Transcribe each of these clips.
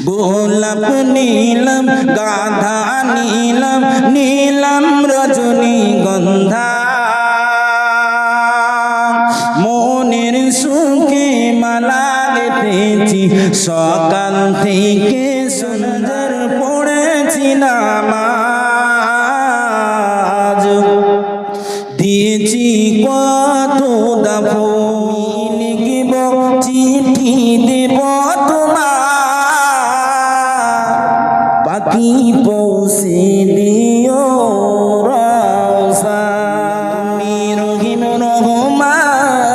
গোলাপ নীলম গাধা নীলম নীলম রজনীগন্ধা মনের সুখে মালা গেঁথেছি সকাল থেকে সুন্দর পড়েছি নামাজ দিয়েছি কত দাফো লিখব চিঠি দেব তোমার বাকি পৌঁছে দিও রহিম রহমান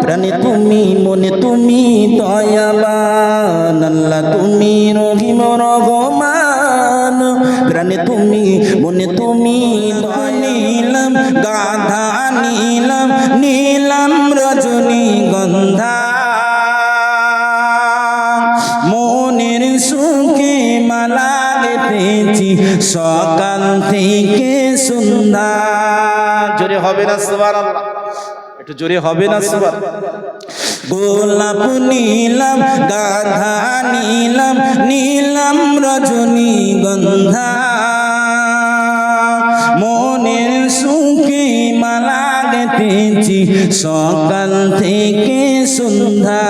প্রাণে তুমি মনে তুমি দয়াবান আল্লাহ তুমি রহিম রহমান প্রাণে তুমি মনে তুমি নীলম গাধা নীলম নীলম রজনীগন্ধা মনের সুখে মালা গেঁথেছি সকাল থেকে সন্ধ্যা। জোরে হবে না সুবহানাল্লাহ? একটু জোরে হবে না সুবহানাল্লাহ? গোলাপ নীলম গাধা নীলম নীলম রজনীগন্ধা মনের সুখে মালা গেঁথেছি সকাল থেকে সন্ধ্যা।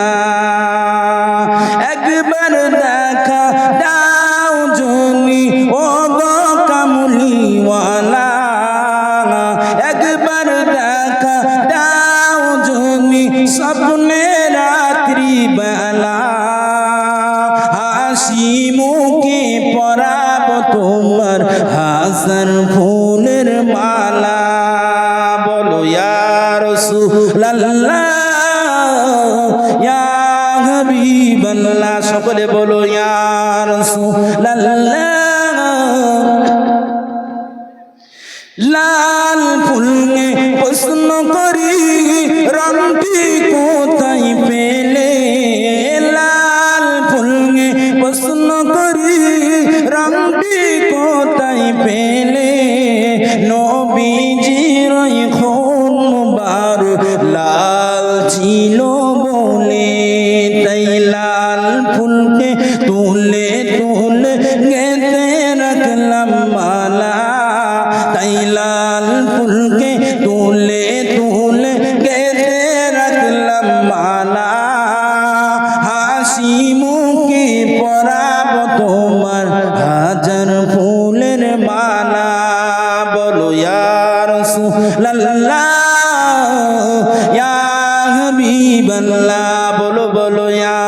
একবার দেখা দাও জনি ও গো কামলিওয়ালা একবার দেখা দাও জনি স্বপ্নে রাত্রি বেলা হাসি মুখে পরাব তোমার হাজার ফুলের মালা বলো ইয়া রাসূলুল্লাহ ইয়া হাবিবাল্লাহ সকলে বলো ইয়া রাসূলুল্লাহ। লাল ফুলকে প্রশ্ন করি রংটি কোথায় পেলে লাল ফুলকে প্রশ্ন করি রংটি কোথায় পেলে নবীজির খুন মুবারক লাল ছিল বলে তাই লাল ফুলকে তুলে তুলে গেঁথে রাখলাম মালা তাই লাল ফুলকে তুলে তুলে গেঁথে রাখলাম মালা হাসি মুখে পরাব তোমার হাজার ফুলের মালা বলো ইয়া রাসূলুল্লাহ ইয়া হাবিবাল্লাহ বলো বলো ইয়া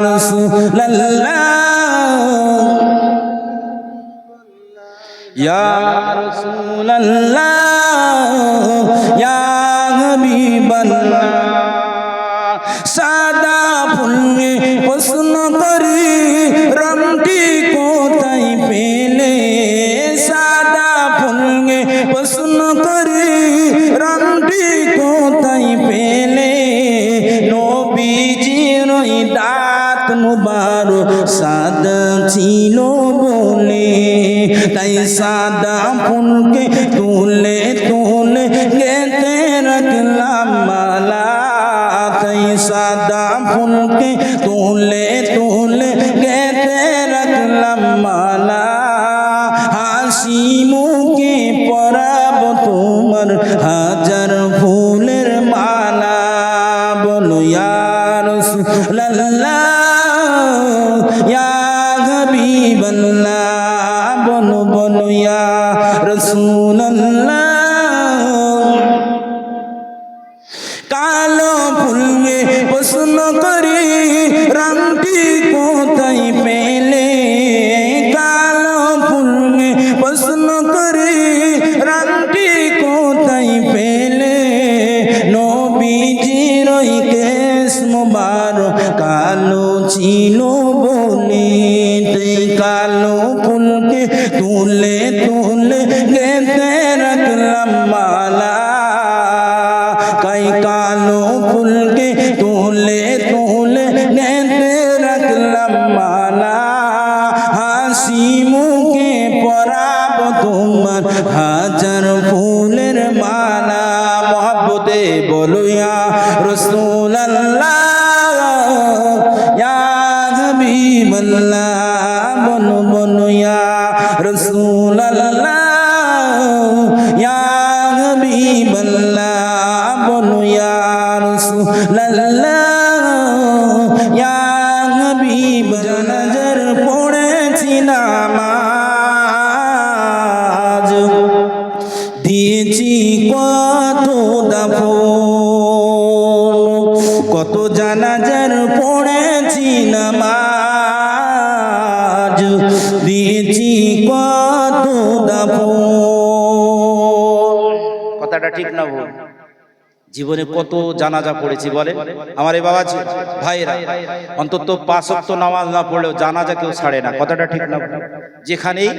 রাসূলুল্লাহ ইয়া রাসূলুল্লাহ ইয়া হাবিবাল্লাহ। সাদা ফুলকে প্রশ্ন করি রংটি কোথায় পেলে সাদা ফুলকে প্রশ্ন করি রংটি কোথায় পেলে নবীজির দাঁত মুবারক সাদা ছিল বলে তাই সাদা ফুলকে তুলে তুলে গেঁথে রাখলাম মালা তাই সাদা ফুলকে তুলে তুলে গেঁথে রাখলাম মালা হাসি মুখে পরাব তোমার হাজার ফুলের মালা বলো ইয়া রাসূলুল্লাহ ইয়া হাবিবাল্লাহ বলো বলো ইয়া রাসূলুল্লাহ। কালো ফুলকে প্রশ্ন করি রংটি কোথায় পেলে কালো ফুলকে প্রশ্ন করি রংটি কোথায় পেলে নবীজির কেশ মুবারক কালো ছিল বলে তাই কালো ফুলকে তুলে তুলে গেঁথে রাখলাম মালা তাই কালো ফুলকে তুলে তুলে গেঁথে রাখলাম মালা হাসি মুখে পরাব তোমার হাজার ফুলের মালা মহব্বতে বলো ইয়া রাসূলুল্লাহ ইয়া হাবিবাল্লাহ আল্লাহ বলো বলো ইয়া রাসূল আল্লাহ ইয়া হাবিব আল্লাহ বলো ইয়া রাসূল আল্লাহ ইয়া হাবিব জানাজার পড়েছি নামাজ দিয়েছি কত দাফন কত জানাজার পড়েছি নামাজ দিয়েছি কত দাফন। কথাটা ঠিক না ভুল? জীবনে কত জানাজা পড়েছি বলে আমার এই বাবা ভাইরা, অন্তত 5 ওয়াক্ত নামাজ না পড়লেও জানাজা কেউ ছাড়ে না। কথাটা ঠিক না? যেখানেই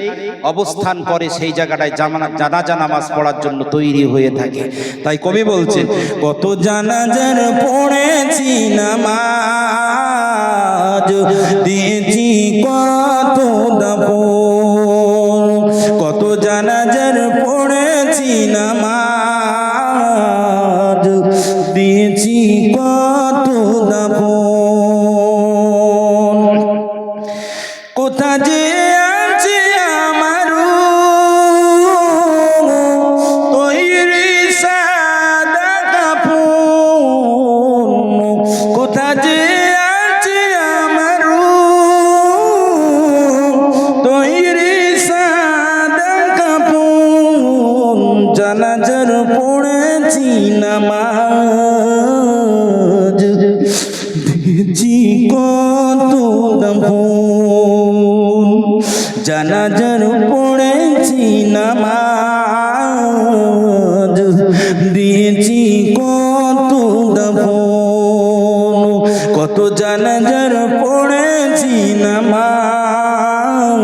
অবস্থান করে সেই জায়গাটায় জানাজা নামাজ পড়ার জন্য তৈরি হয়ে থাকে। তাই কবি বলছেন কত জানাজার পড়েছি নামাজ দিয়েছি কত দাফন কত জানাজার পড়েছি নামাজ দিয়েছি কত দাফন। কোথা যে আছে আমার তৈরি সাদা কাফন কোথা যে আছে আমার তৈরি সাদা কাফন জানাজার পড়েছি নামাজ দিয়েছি কত দাফন জানাজার পড়েছি নামাজ দিয়েছি কত দাফন কত জানাজার পড়েছি নামাজ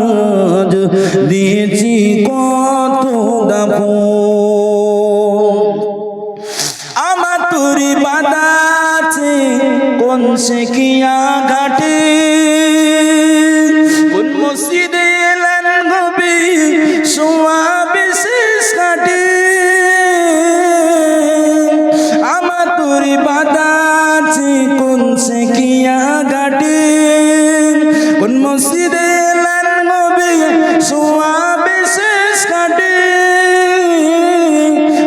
দিয়েছি কত দাফন। আমার তুরি বাঁধা আছে কোন সে কিয়া ঘাটে কোন মসজিদে এলেন নবী সোয়া বিশেষ ঘাটে আমার তুরি বাঁধা আছে কোন সে কিয়া ঘাটে কোন মসজিদে এলেন নবী সোয়া বিশেষ ঘাটে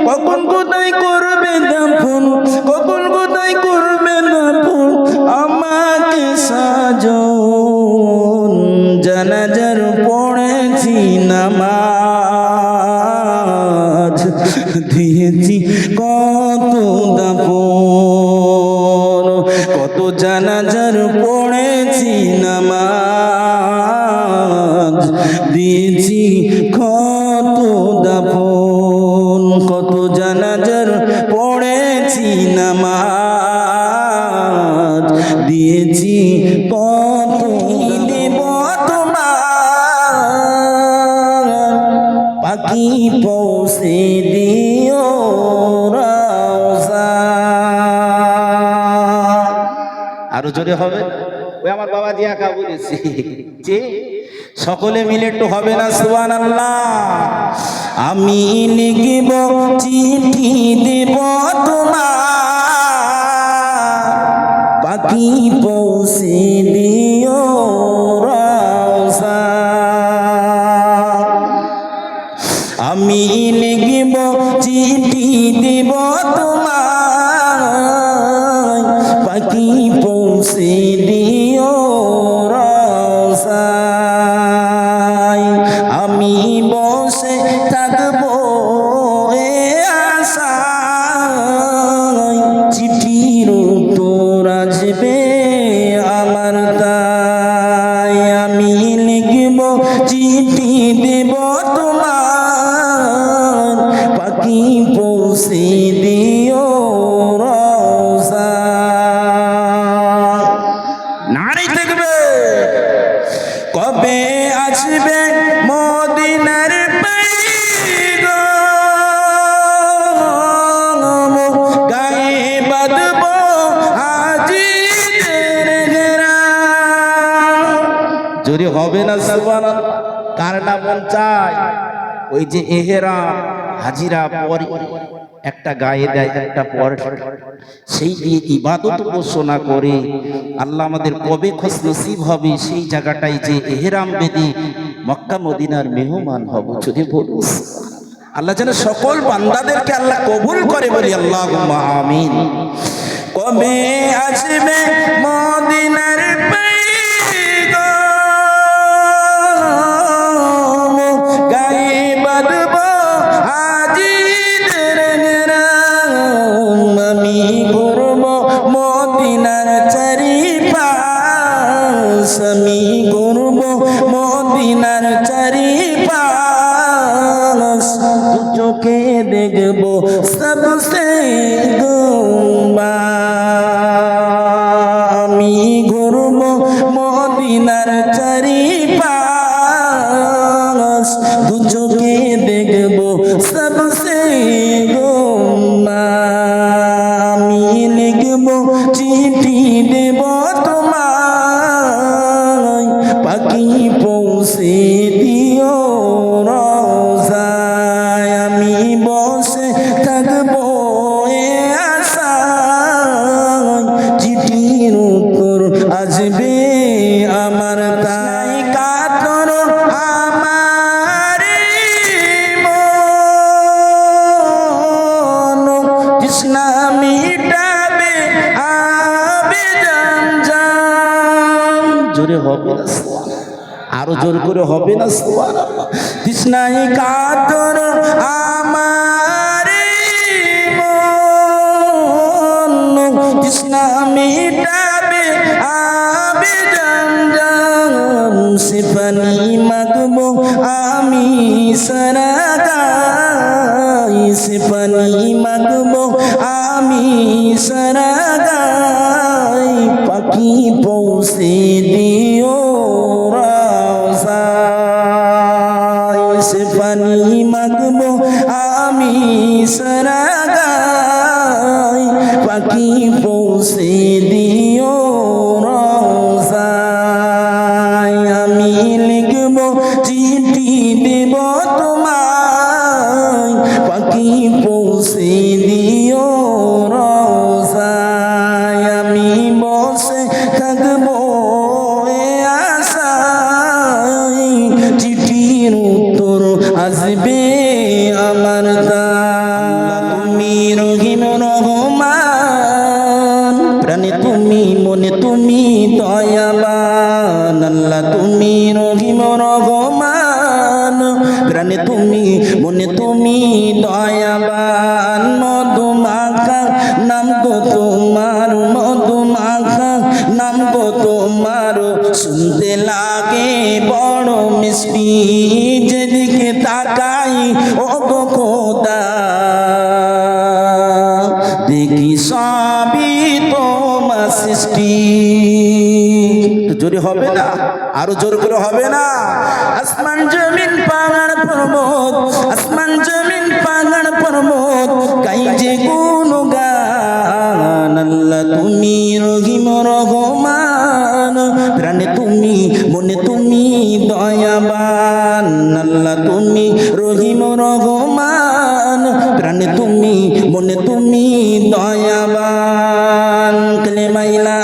কখন কোথায় করবে দাফন কখন কোথায় করবে দাফন আমাকে সাজন জানাজার পড়েছি নামাজ দিয়েছি কত দাফন কত জানাজার পড়েছি নামাজ দিয়েছি কত দাফন কত জানাজার পড়েছি নামাজ দিয়েছি কত দেব তোমার পাখি পৌঁছে দিও রওজা। আরো জোরে হবে? ওই আমার বাবা দিয়া কা বলেছি যে সকলে মিলে একটু হবে না সুবহানাল্লাহ। আমি লিখব চিঠি দেব তোমার পাখি পৌঁছে দিও রওজা। আমি লিখব চিঠি দেব তোমার পাখি পৌঁছে দিও রওজা। আমি বসে থাকবো এ আশায় চিঠির উত্তর আসবে আমার তাই। আমি লিখব চিঠি দেব তোমার পাখি পৌঁছে দিও রওজা। নারী দেখবে কবে আসবে মদিনার পয়গাম গায়ে বাঁধব হাজিদের ঘেরা। যদি হবে না সুবহানাল্লাহ কার না মন চায় ওই যে এহরাম হাজিরা পরে একটা গায়ে দেয়, একটা পর, সেই দিয়ে ইবাদত উপাসনা করে আল্লাহ আমাদের কবে খোঁজ নসিব হবে সেই জায়গাটায় যে এহরাম বেঁধে মক্কা মদিনার মেহমান হব। যদি বলুন আল্লাহ যেন সকল বান্দাদেরকে আল্লাহ কবুল করে, বলি আল্লাহুম্মা আমিন। কবে আসবে মদিনার পয়গাম, গায়ে বাঁধব হাজিদের নেরাম, আমি ঘুরব মদিনার চারিপাশ, আমি ঘুরব মদিনার চারিপাশ, দু চোখে দেখব সবসে গুম্বা, আমি ঘুরব মদিনার চারিপাশ, দু চোখে দেখব সবসে গুম্বা, আমি লিখব চিঠি দেব তোমায়, পাখি পৌঁছে দিও রওজায়, আমি বসে থাকবো এ আশায়, চিঠির উত্তর আসবে আমার তাই কাতর আমার মন, তৃষ্ণা মিটাবে আবে জামজাম। জোরে হবে না, আরো জোর করে হবে না, সুবহানাল্লাহ। তৃষ্ণায় কাতর আমার মন, তৃষ্ণা মিটাবে আবে জামজাম, সে পানি মাগবো আমি সারা গায়ে, সে পানি মাগবো আমি সারা গায়ে, পাখি পৌঁছে দিও রওজায়, সে পানি মাগবো আমি সারা গায়ে, পাখি পৌঁছে দিও রওজায়, আমি লিখব চিঠি দেব তোমায়, পাখি পৌঁছে দিও রওজায়, আমি বসে থাকবো এ আশায়, চিঠির উত্তর আসবে আমার দান। তুমি রহিম রহমান, প্রাণে তুমি মনে তুমি দয়াবান, আল্লাহ তুমি রহিম রহমান, প্রাণে তুমি মনে তুমি দয়াবান, মধুমাখা নাম গো তোমার, মধুমাখা নাম গো তোমার, শুনতে লাগে বড় মিষ্টি, যেদিকে তাকাই ও গো খোদা, দেখি সবই তোমার সৃষ্টি। জোরে হবে না, আরো জোর করে হবে না। আসমান জমিন পাহাড় পর্বত, আসমান জমিন পাহাড় পর্বত, গাই যে গুণগান, আল্লাহ তুমি রহিম রহমান, প্রাণে তুমি মনে তুমি দয়াবান, আল্লাহ তুমি রহিম রহমান, প্রাণে তুমি মনে তুমি দয়াবান। কালেমা লা